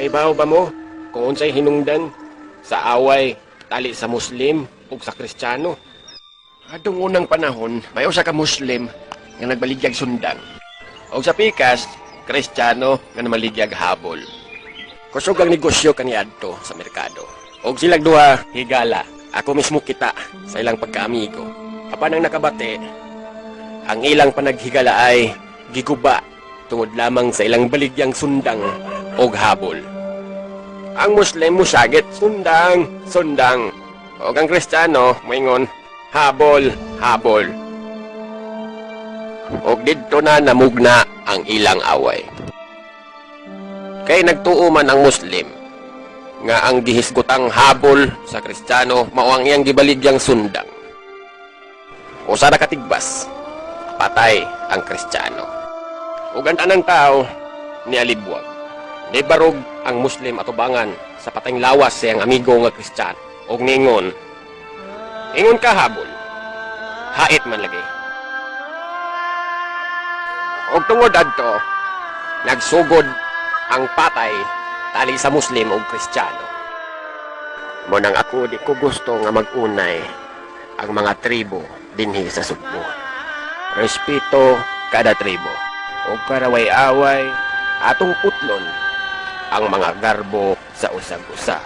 Naibaw ba mo kung unsay hinungdan sa away tali sa Muslim ug sa Kristiyano? Adtong unang panahon, may usa ka Muslim nga nagbaligyag sundang. O sa pikas, Kristiyano nga namaligyag habol. Kusog ang negosyo kaniadto sa merkado. Og silang duha higala. Ako mismo kita sa ilang pagkaamigo. Apan ang nakabate, ang ilang panaghigala ay giguba tungod lamang sa ilang baligyang sundang og habol. Ang Muslim musagit sundang, sundang. Og ang Kristiyano moingon habol, habol. Og didto na namugna ang ilang away. Kay nagtuo man ang Muslim nga ang gihisgotang habol sa Kristiyano mao ang iyang gibaligyang sundang. Usa na katigbas, patay ang Kristiyano. Ug ang tanang tao nialibwag. Nibarog ang Muslim atubangan sa patayng lawas sa iyang amigo nga Kristiyano. Og ningon, ingon ka habol, hait man lagi. Og tungod adto, nagsugod ang patay tali sa Muslim ug Kristiyano. Mo nang ako di ko gusto nga mag-unay ang mga tribo dinhi sa Sugbo. Respeto kada tribo. O karaway-away atong putlon ang mga garbo sa usag-usa.